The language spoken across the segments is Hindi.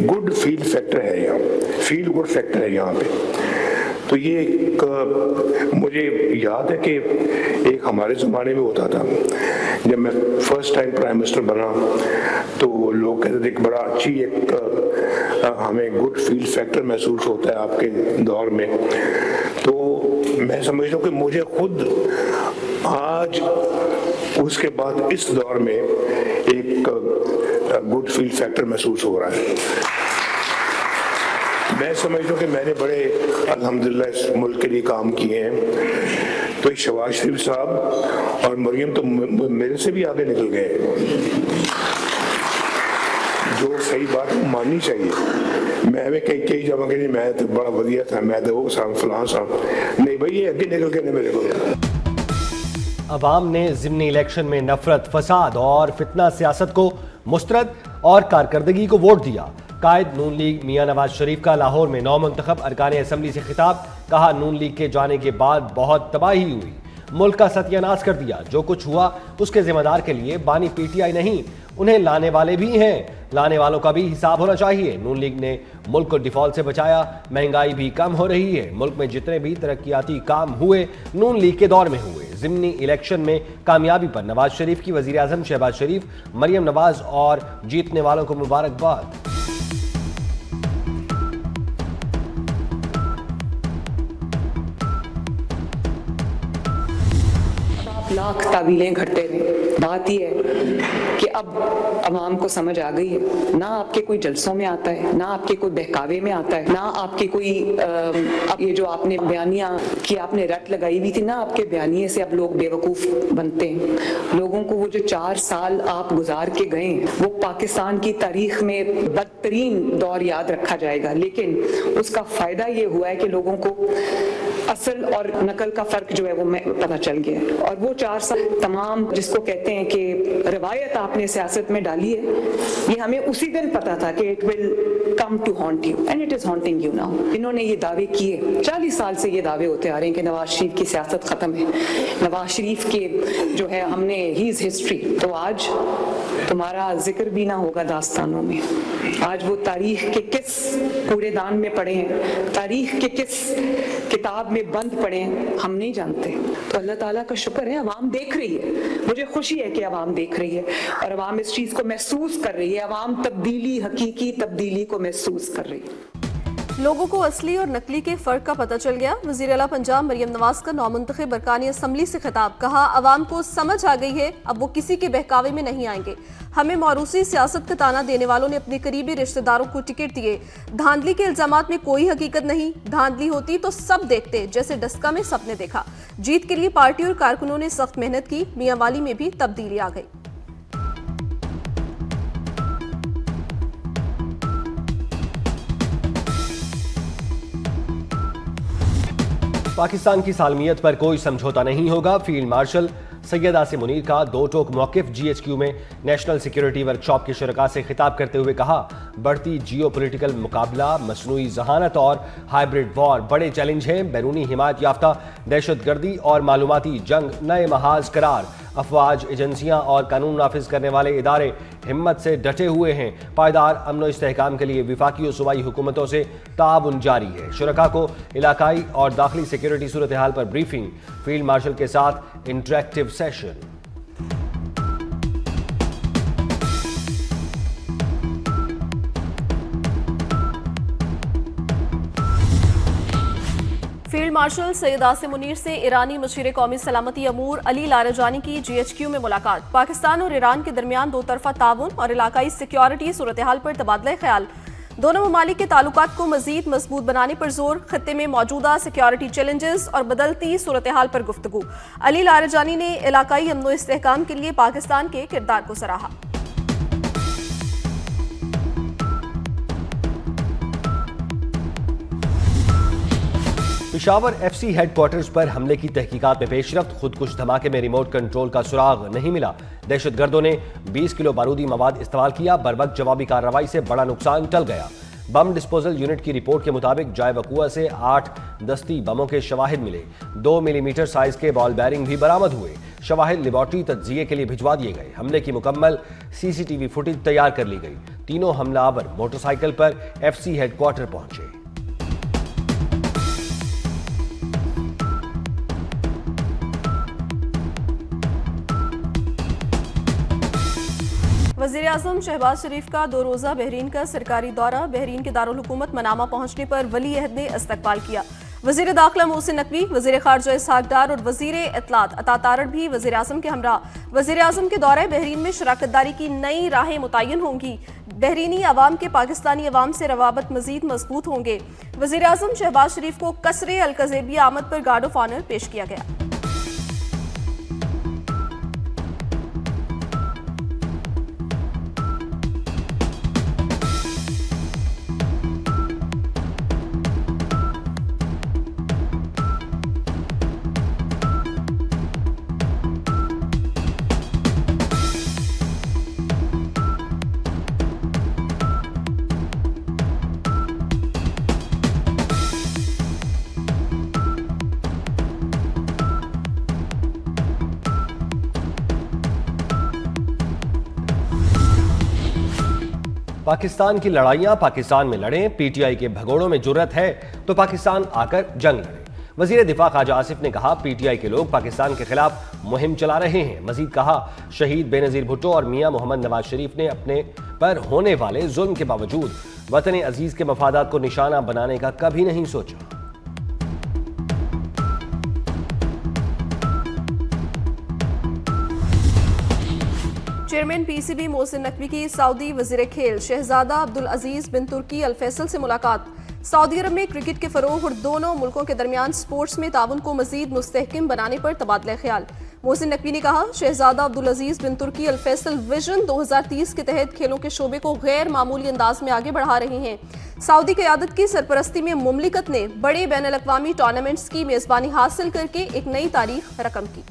गुड फील फैक्टर है यहाँ, फील गुड फैक्टर है यहाँ पे। तो ये एक मुझे याद है कि एक हमारे ज़माने में होता था, जब मैं फर्स्ट टाइम प्राइम मिनिस्टर बना तो लोग कहते थे कि बड़ा अच्छी एक हमें गुड फील फैक्टर महसूस होता है आपके दौर में। तो मैं समझता हूँ कि मुझे खुद आज उसके बाद इस दौर में एक गुड फील फैक्टर महसूस हो रहा है। मैं समझता हूँ कि मैंने बड़े अल्हम्दुलिल्लाह इस मुल्क के लिए काम किए हैं। तो शहबाज शरीफ साहब और मरियम तो मेरे से भी आगे निकल गए, जो सही बात माननी चाहिए। मैं भी कई जगह के मैं तो बड़ा वधिया था, मैं तो वो साहब फलां साहब, नहीं भाई ये आगे निकल गए मेरे को। अवाम ने ज़िमनी इलेक्शन में नफरत, फसाद और फितना सियासत को मुस्तरद और कारकर्दगी को वोट दिया। कायद नून लीग मियां नवाज शरीफ का लाहौर में नौमुंतखब अरकान असम्बली से खिताब, कहा नून लीग के जाने के बाद बहुत तबाही हुई, मुल्क का सत्यानाश कर दिया, जो कुछ हुआ उसके जिम्मेदार के लिए बानी पीटीआई नहीं, उन्हें लाने वाले भी हैं, लाने वालों का भी हिसाब होना चाहिए। नून लीग ने मुल्क को डिफॉल्ट से बचाया, महंगाई भी कम हो रही है, मुल्क में जितने भी तरक्याती काम हुए नून लीग के दौर में हुए। ज़िमनी इलेक्शन में कामयाबी पर नवाज शरीफ की वज़ीर आज़म शहबाज शरीफ, मरियम नवाज और जीतने वालों को मुबारकबाद। लाख तावीलें घटते रहे। बात यह है कि अब अवाम को समझ आ गई है, ना आपके कोई जलसों में आता है, ना आपके कोई बहकावे में आता है, ना आपके कोई ये जो आपने बयानियां की आपने रट लगाई हुई थी, ना आपके बयानिए से अब लोग बेवकूफ़ बनते हैं। लोगों को वो जो 4 साल आप गुजार के गए वो पाकिस्तान की तारीख में बदतरीन दौर याद रखा जाएगा, लेकिन उसका फ़ायदा ये हुआ है कि लोगों को असल और नकल का फ़र्क जो है वो पता चल गया। और वो 4 साल तमाम जिसको कहते हैं कि रवायत आपने सियासत में डाली है, ये हमें उसी दिन पता था कि it will come to haunt you and it is haunting you now. इन्होंने ये दावे किए, 40 साल से ये दावे होते आ रहे हैं कि नवाज शरीफ की सियासत खत्म है, नवाज शरीफ के जो है हमने ही इज हिस्ट्री। तो आज तुम्हारा जिक्र भी ना होगा दास्तानों में। आज वो तारीख के किस कूड़ेदान में पड़े हैं, तारीख के किस किताब में बंद पड़े हैं, हम नहीं जानते। तो अल्लाह ताला का शुक्र है अवाम देख रही है, मुझे खुशी है कि अवाम देख रही है और अवाम इस चीज को महसूस कर रही है, अवाम तब्दीली, हकीकी तब्दीली को महसूस कर रही है। लोगों को असली और नकली के फर्क का पता चल गया। वज़ीर आला पंजाब मरियम नवाज का नौमुंतखब अरकानी असम्बली से खिताब, कहा अवाम को समझ आ गई है, अब वो किसी के बहकावे में नहीं आएंगे। हमें मौरूसी सियासत का ताना देने वालों ने अपने करीबी रिश्तेदारों को टिकट दिए। धांधली के इल्जामात में कोई हकीकत नहीं, धांधली होती तो सब देखते, जैसे डस्का में सबने देखा। जीत के लिए पार्टी और कारकुनों ने सख्त मेहनत की, मियां वाली में भी तब्दीली आ गई। पाकिस्तान की सालमियत पर कोई समझौता नहीं होगा, फील्ड मार्शल सैयद आसिम मुनीर का दो टोक मौक़िफ़। GHQ में नेशनल सिक्योरिटी वर्कशॉप के शुरका से खिताब करते हुए कहा, बढ़ती जियोपॉलिटिकल मुकाबला, मसनूई जहानत और हाइब्रिड वॉर बड़े चैलेंज हैं। बैरूनी हिमायत याफ्ता दहशतगर्दी और मालूमाती जंग नए महाज करार। अफवाज, एजेंसियां और कानून नाफिज करने वाले इदारे हिम्मत से डटे हुए हैं। पायदार अमन और इस्तेहकाम के लिए विफाकी और सूबाई हुकूमतों से ताउन जारी है। शुरका को इलाकाई और दाखिली सिक्योरिटी सूरत हाल पर ब्रीफिंग, फील्ड मार्शल के साथ interactive session. Field marshal Syed Asim Munir से ईरानी मशीर कौमी सलामती अमूर अली लारजानी की GHQ में मुलाकात। पाकिस्तान और ईरान के दरमियान दो तरफा ताउन और इलाकाई सिक्योरिटी सूरत हाल पर तबादला ख्याल। दोनों ममालिक के ताल्लुकात को मजीद मजबूत बनाने पर जोर। खत्ते में मौजूदा सिक्योरिटी चैलेंजेस और बदलती सूरत हाल पर गुफ्तगू। अली लारजानी ने इलाकाई अमन और इस्तेहकाम के लिए पाकिस्तान के किरदार को सराहा। पेशावर FC हेडक्वार्टर्स पर हमले की तहकीकात में पेशरफ्त। खुदकुश धमाके में रिमोट कंट्रोल का सुराग नहीं मिला। दहशतगर्दों ने 20 किलो बारूदी मवाद इस्तेमाल किया। बरवक्त जवाबी कार्रवाई से बड़ा नुकसान टल गया। बम डिस्पोजल यूनिट की रिपोर्ट के मुताबिक जाय वकुआ से 8 दस्ती बमों के शवाहिद मिले। 2 मिलीमीटर साइज के बॉल बैरिंग भी बरामद हुए। शवाहिद लेबॉर्ट्री तज्जिये के लिए भिजवा दिए गए। हमले की मुकम्मल CCTV फुटेज तैयार कर ली गई। तीनों हमलावर मोटरसाइकिल पर एफसी हेडक्वार्टर पहुंचे। वज़ीर आज़म शहबाज शरीफ का 2 रोज़ा बहरीन का सरकारी दौरा। बहरीन के दारुल हुकूमत मनामा पहुंचने पर वली अहद ने इस्तकबाल किया। वज़ीर दाखिला मोहसिन नकवी, वज़ीर ख़ारजा इसहाक डार और वज़ीर इत्तलात अता तारड़ भी वज़ीर आज़म के हमरा। वज़ीर आज़म के दौरे बहरीन में शराकतदारी की नई राहें मुतय्यन होंगी। बहरीनी अवाम के पाकिस्तानी अवाम से रवाबत मजीद मजबूत होंगे। वज़ीर आज़म शहबाज शरीफ को कसरे अलकज़ेबी आमद पर गार्ड ऑफ ऑनर पेश किया गया। पाकिस्तान की लड़ाइयां पाकिस्तान में लड़ें, पीटीआई के भगोड़ों में जुर्रत है तो पाकिस्तान आकर जंग लड़े। वजीर दिफा ख्वाजा आसिफ ने कहा, पीटीआई के लोग पाकिस्तान के खिलाफ मुहिम चला रहे हैं। मजीद कहा, शहीद बेनजीर भुट्टो और मियां मोहम्मद नवाज शरीफ ने अपने पर होने वाले जुल्म के बावजूद वतन अजीज के मफादात को निशाना बनाने का कभी नहीं सोचा। चेयरमैन पीसीबी मोहसिन नकवी की सऊदी वजीर खेल शहजादा अब्दुल अजीज बिन तुर्की अल फैसल से मुलाकात। सऊदी अरब में क्रिकेट के फरोग और दोनों मुल्कों के दरमियान स्पोर्ट्स में ताउन को मजीद मुस्तहकम बनाने पर तबादला ख्याल। मोहसिन नकवी ने कहा, शहजादा अब्दुल अजीज बिन तुर्की अल फैसल विजन 2030 के तहत खेलों के शोबे को गैर मामूली अंदाज में आगे बढ़ा रहे हैं। सऊदी क़यादत की सरपरस्ती में मुमलिकत ने बड़े बैन अल-अक़वामी टूर्नामेंट्स की मेजबानी हासिल करके एक नई तारीख रकम की।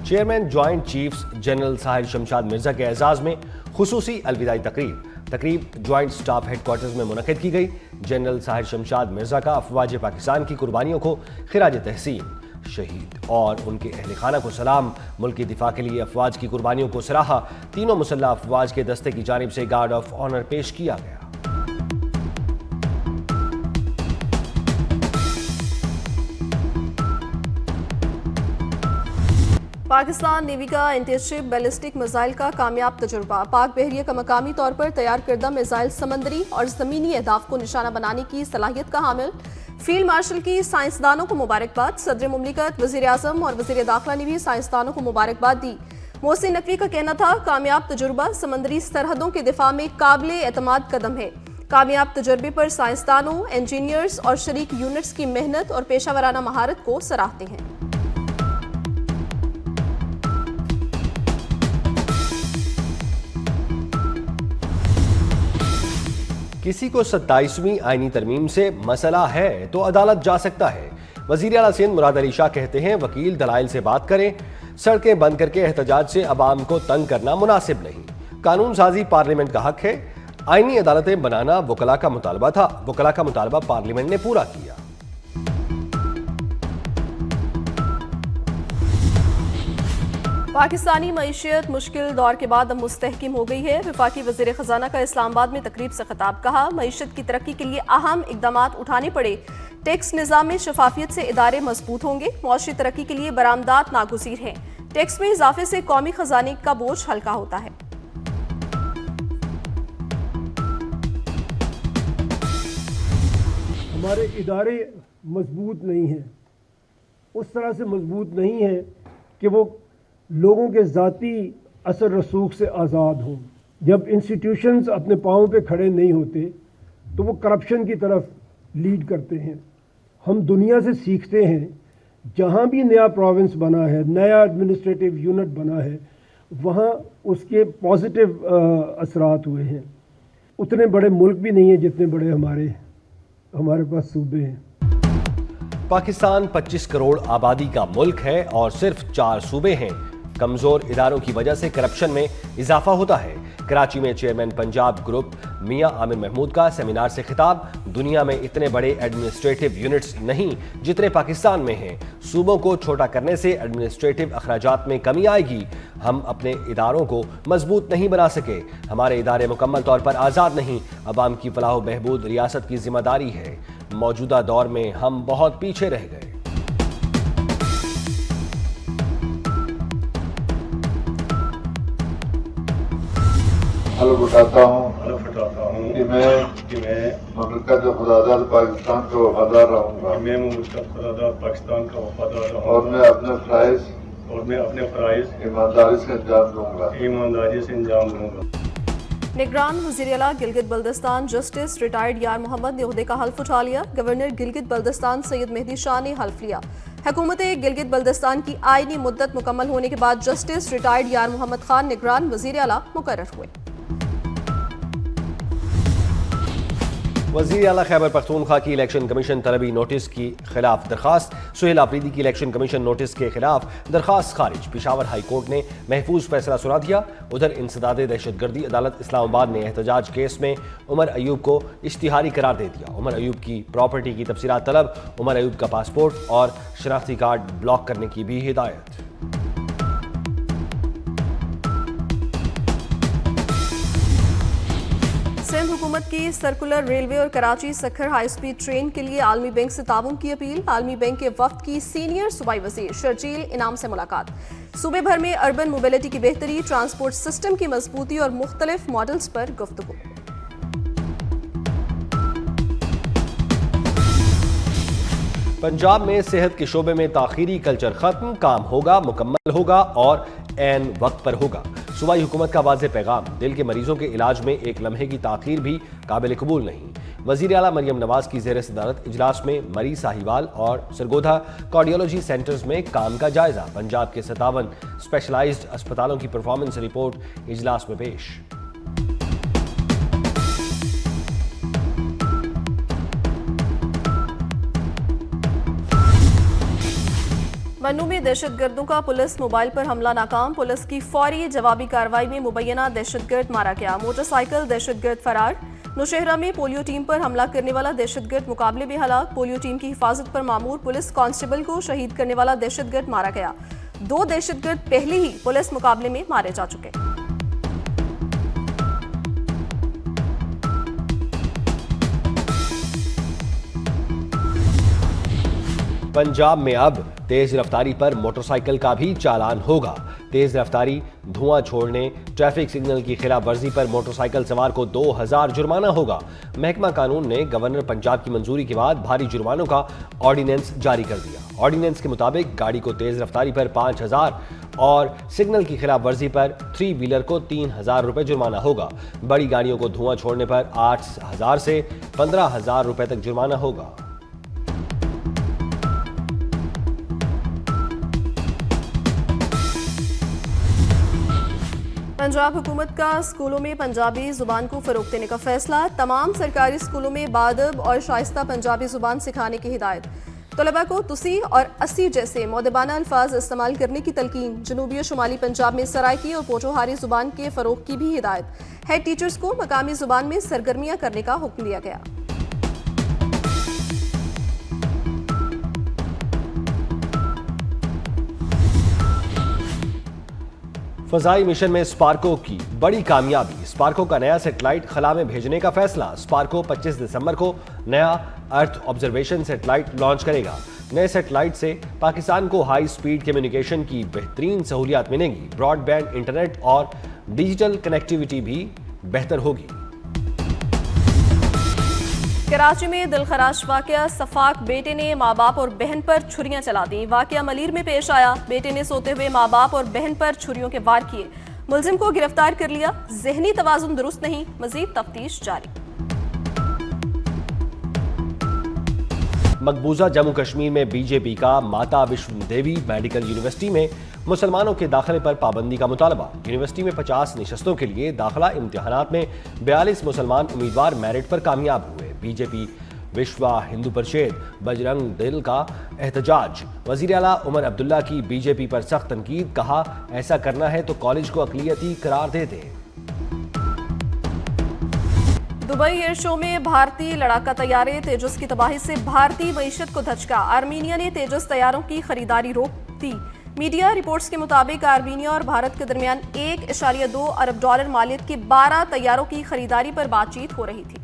Chairman joint chiefs general Sahir Shamshad Mirza के एजाज में खुसूसी अलविदाई तकरीब ज्वाइंट स्टाफ हेडक्वार्टर्स में मुनक़िद की गई। जनरल साहिर शमशाद मिर्जा का अफवाज पाकिस्तान की कुर्बानियों को खिराज तहसीन, शहीद और उनके अहल खाना को सलाम, मुल्क की दिफा के लिए अफवाज की कुर्बानियों को सराहा। तीनों मुसल्लह अफवाज के दस्ते की जानिब से गार्ड ऑफ ऑनर पेश किया गया। पाकिस्तान नेवी का एंटीशिप बैलिस्टिक मिसाइल का कामयाब तजुर्बा। पाक बहरिया का मकामी तौर पर तैयार करदा मिसाइल समंदरी और ज़मीनी अहदाफ को निशाना बनाने की सलाहियत का हामिल। फील्ड मार्शल की साइंसदानों को मुबारकबाद। सदर मुमलिकत, वज़ीर आज़म और वज़ीर दाखिला ने भी साइंसदानों को मुबारकबाद दी। मोहसिन नकवी का कहना था, कामयाब तजुर्बा समंदरी सरहदों के दिफा में काबिल एतमाद कदम है। कामयाब तजर्बे पर साइंसदानों, इंजीनियर्स और शरीक यूनिट्स की मेहनत और पेशावराना महारत को सराहते हैं। किसी को 27वीं आईनी तरमीम से मसला है तो अदालत जा सकता है। वज़ीर आला सिंध मुराद अली शाह कहते हैं, वकील दलाइल से बात करें, सड़कें बंद करके एहतजाज से अवाम को तंग करना मुनासिब नहीं। कानून साजी पार्लियामेंट का हक है। आईनी अदालतें बनाना वकला का मुतालबा था, वकला का मुतालबा पार्लियामेंट ने पूरा किया। पाकिस्तानी मईशत मुश्किल दौर के बाद अब मुस्तहकिम हो गई है। वफाकी वज़ीर ख़जाना का इस्लामाबाद में तकरीब से खिताब। कहा, मईशत की तरक्की के लिए अहम इक़दामात उठाने पड़े। टैक्स निज़ाम में शफाफियत से इदारे मजबूत होंगे। मौशी तरक्की के लिए बरामदात नागुज़ीर हैं। टैक्स में इजाफे से कौमी खजाने का बोझ हल्का होता है। हमारे इदारे मजबूत नहीं हैं, उस तरह से मजबूत नहीं है कि वो लोगों के ज़ाती असर रसूख से आज़ाद हों। जब इंस्टीट्यूशंस अपने पाँव पे खड़े नहीं होते तो वो करप्शन की तरफ लीड करते हैं। हम दुनिया से सीखते हैं, जहाँ भी नया प्रोविंस बना है, नया एडमिनिस्ट्रेटिव यूनिट बना है, वहाँ उसके पॉजिटिव असरात हुए हैं। उतने बड़े मुल्क भी नहीं हैं जितने बड़े हमारे पास सूबे हैं। पाकिस्तान 25 करोड़ आबादी का मुल्क है और सिर्फ 4 सूबे हैं। कमजोर इदारों की वजह से करप्शन में इजाफा होता है। कराची में चेयरमैन पंजाब ग्रुप मियां आमिर महमूद का सेमिनार से खिताब। दुनिया में इतने बड़े एडमिनिस्ट्रेटिव यूनिट्स नहीं जितने पाकिस्तान में हैं। सूबों को छोटा करने से एडमिनिस्ट्रेटिव अखराजात में कमी आएगी। हम अपने इदारों को मजबूत नहीं बना सके। हमारे इदारे मुकम्मल तौर पर आज़ाद नहीं। अवाम की फलाह व बहबूद रियासत की जिम्मेदारी है। मौजूदा दौर में हम बहुत पीछे रह गए। हल्फ उठाता हूँ कि मैं मुमलिकत खुदादाद पाकिस्तान का वफादार रहूँगा पाकिस्तान का वफादार रहूँगा और मैं अपने फ़राइज़ ईमानदारी से अंजाम दूँगा। निगरान वज़ीर आला गिलगित बल्दिस्तान जस्टिस रिटायर्ड यार मोहम्मद ने ओहदे का हल्फ उठा लिया। गवर्नर गिलगित बल्दिस्तान सैयद मेहदी शाह ने हल्फ लिया। हुकूमत गिलगित बल्दिस्तान की आईनी मुद्दत मुकम्मल होने के बाद जस्टिस रिटायर्ड यार मोहम्मद खान निगरान वज़ीर आला मुकर्रर हुए। वज़ीर आला खैबर पख्तूनख्वा की इलेक्शन कमीशन तलबी नोटिस की खिलाफ दरखास्त। सुहेल आफरीदी की इलेक्शन कमीशन नोटिस के खिलाफ दरखास्त खारिज। पिशावर हाई कोर्ट ने महफूज फैसला सुना दिया। उधर इंसदाद दहशतगर्दी अदालत इस्लामाबाद ने एहतजाज केस में उमर अयूब को इश्तिहारी करार दे दिया। उमर अयूब की प्रॉपर्टी की तफसीलात तलब। उमर अयूब का पासपोर्ट और शनाख्ती कार्ड ब्लॉक करने की भी हिदायत। सिंध हुकूमत की सर्कुलर रेलवे और Karachi Sukkur high speed train के लिए आलमी बैंक से ताउन की अपील। आलमी बैंक के वफ्द की सीनियर सूबाई वजीर शर्जील इनाम से मुलाकात। सूबे भर में अर्बन मोबिलिटी की बेहतरी, ट्रांसपोर्ट सिस्टम की मजबूती और मुख्तलिफ मॉडल्स पर गुफ्तगू। पंजाब में सेहत के शोबे में ताखीरी कल्चर खत्म। काम होगा, मुकम्मल होगा और ऐन वक्त पर होगा। सूबाई हुकूमत का वाज़ेह पैगाम। दिल के मरीजों के इलाज में एक लम्हे की ताखीर भी काबिल कबूल नहीं। वज़ीर आला मरियम नवाज की ज़ेर सदारत इजलास में मरी साहिवाल और सरगोधा कार्डियोलॉजी सेंटर्स में काम का जायजा। पंजाब के 57 स्पेशलाइज्ड अस्पतालों की परफॉर्मेंस रिपोर्ट इजलास में पेश। मन्नू में दहशतगर्दों का पुलिस मोबाइल पर हमला नाकाम। पुलिस की फौरी जवाबी कार्रवाई में मुबैना दहशतगर्द मारा गया। मोटरसाइकिल दहशतगर्द फरार। नौशहरा में पोलियो टीम पर हमला करने वाला दहशतगर्द मुकाबले में हलाक। पोलियो टीम की हिफाजत पर मामूर पुलिस कांस्टेबल को शहीद करने वाला दहशतगर्द मारा गया। 2 दहशतगर्द पहले ही पुलिस मुकाबले में मारे जा चुके। पंजाब में अब तेज रफ्तारी पर मोटरसाइकिल का भी चालान होगा। तेज रफ्तारी, धुआं छोड़ने, ट्रैफिक सिग्नल की खिलाफ वर्जी पर मोटरसाइकिल सवार को 2000 जुर्माना होगा। महकमा कानून ने गवर्नर पंजाब की मंजूरी के बाद भारी जुर्मानों का ऑर्डिनेंस जारी कर दिया। ऑर्डिनेंस के मुताबिक गाड़ी को तेज रफ्तारी पर 5000 और सिग्नल की खिलाफ वर्जी पर 3 व्हीलर को 3000 रुपए जुर्माना होगा। बड़ी गाड़ियों को धुआं छोड़ने पर 8000 से 15000 रुपए तक जुर्माना होगा। पंजाब हुकूमत का स्कूलों में पंजाबी जुबान को फरोग देने का फैसला। तमाम सरकारी स्कूलों में बादब और शाइस्ता पंजाबी जुबान सिखाने की हिदायत। तलबा को तुसी और अस्सी जैसे मौदबाना अल्फाज इस्तेमाल करने की तलकीन। जनूबी और शुमाली पंजाब में सराइकी और पोठोहारी जुबान के फरोग की भी हिदायत। हेड टीचर्स को मकामी जुबान में सरगर्मियां करने का हुक्म दिया गया। फजाई मिशन में स्पार्को की बड़ी कामयाबी। स्पार्को का नया सैटेलाइट खला में भेजने का फैसला। स्पार्को 25 दिसंबर को नया अर्थ ऑब्जर्वेशन सैटेलाइट लॉन्च करेगा। नए सैटेलाइट से पाकिस्तान को हाई स्पीड कम्युनिकेशन की बेहतरीन सहूलियात मिलेंगी। ब्रॉडबैंड इंटरनेट और डिजिटल कनेक्टिविटी भी बेहतर होगी। कराची में दिलखराश वाकया। सफाक बेटे ने माँ बाप और बहन पर छुरियां चला दी। वाकया मलीर में पेश आया। बेटे ने सोते हुए माँ बाप और बहन पर छुरियों के वार किए। मुलजिम को गिरफ्तार कर लिया। जहनी तवाजुन दुरुस्त नहीं, मजीद तफ्तीश जारी। मकबूजा जम्मू कश्मीर में बीजेपी का माता विष्णु देवी मेडिकल यूनिवर्सिटी में मुसलमानों के दाखिले पर पाबंदी का मुतालबा। यूनिवर्सिटी में 50 निशस्तों के लिए दाखिला इम्तिहानात में 42 मुसलमान उम्मीदवार मेरिट पर कामयाब हुए। बीजेपी विश्व हिंदू परिषद बजरंग दल का एहतजाज। वज़ीर आला उमर अब्दुल्ला की बीजेपी पर सख्त तनकीद। कहा, ऐसा करना है तो कॉलेज को अक़लियती करार दे दें। दुबई एयर शो में भारतीय लड़ाका तैयारे, तेजस की तबाही से भारतीय मईशत को धचका। आर्मीनिया ने तेजस तैयारों की खरीदारी रोक दी। मीडिया रिपोर्ट्स के मुताबिक आर्मीनिया और भारत के दरमियान $1.2 अरब मालियत के 12 तैयारों की खरीदारी पर बातचीत हो रही थी।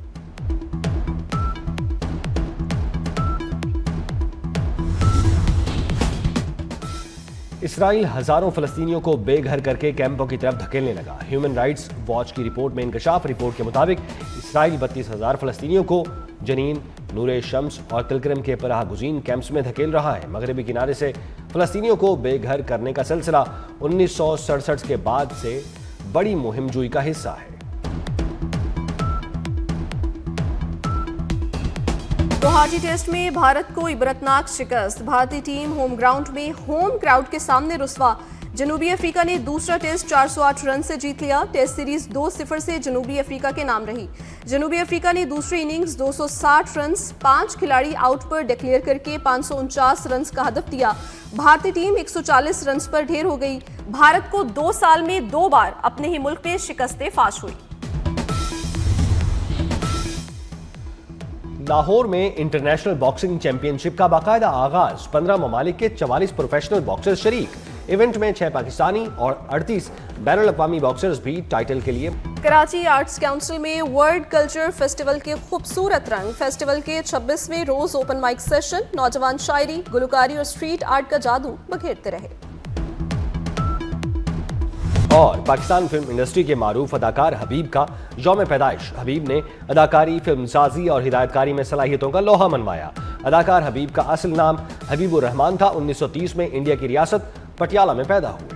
इसराइल हजारों फलस्तीनियों को बेघर करके कैंपों की तरफ धकेलने लगा। ह्यूमन राइट्स वॉच की रिपोर्ट में इंकशाफ रिपोर्ट के मुताबिक इसराइल 32,000 फलस्तीनियों को जनीन, नूरे शम्स और तिलकरम के पनाह गुज़ीन कैंप्स में धकेल रहा है। मगरबी किनारे से फलस्तीनियों को बेघर करने का सिलसिला 1967 के बाद से बड़ी मुहिमजोई का हिस्सा है। गुवाहाटी टेस्ट में भारत को इबरतनाक शिकस्त। भारतीय टीम होम ग्राउंड में होम क्राउड के सामने रुस्वा। जनूबी अफ्रीका ने दूसरा टेस्ट 408 रन से जीत लिया। टेस्ट सीरीज 2-0 से जनूबी अफ्रीका के नाम रही। जनूबी अफ्रीका ने दूसरी इनिंग्स 260 रन 5 खिलाड़ी आउट पर डिक्लेयर करके 549 रन का हदफ दिया। भारतीय टीम 140 रन पर ढेर हो गई। भारत को 2 साल में 2 बार अपने ही मुल्क में शिकस्तें फाश हुई। लाहौर में इंटरनेशनल बॉक्सिंग चैंपियनशिप का बाकायदा आगाज। 15 ममालिक के 44 प्रोफेशनल बॉक्सर्स शरीक। इवेंट में 6 पाकिस्तानी और 38 बैनुल अक़वामी बॉक्सर्स भी टाइटल के लिए। कराची आर्ट्स काउंसिल में वर्ल्ड कल्चर फेस्टिवल के खूबसूरत रंग। फेस्टिवल के 26वें रोज ओपन माइक सेशन। नौजवान शायरी, गुलकारी और स्ट्रीट आर्ट का जादू बखेरते रहे। और पाकिस्तान फिल्म इंडस्ट्री के मारूफ अदाकार हबीब का यौम पैदाइश। हबीब ने अदाकारी, फिल्मसाजी और हिदायतकारी में सलाहियतों का लोहा मनवाया। अदाकार हबीब का असल नाम हबीबुर रहमान था। 1930 में इंडिया की रियासत पटियाला में पैदा हुए।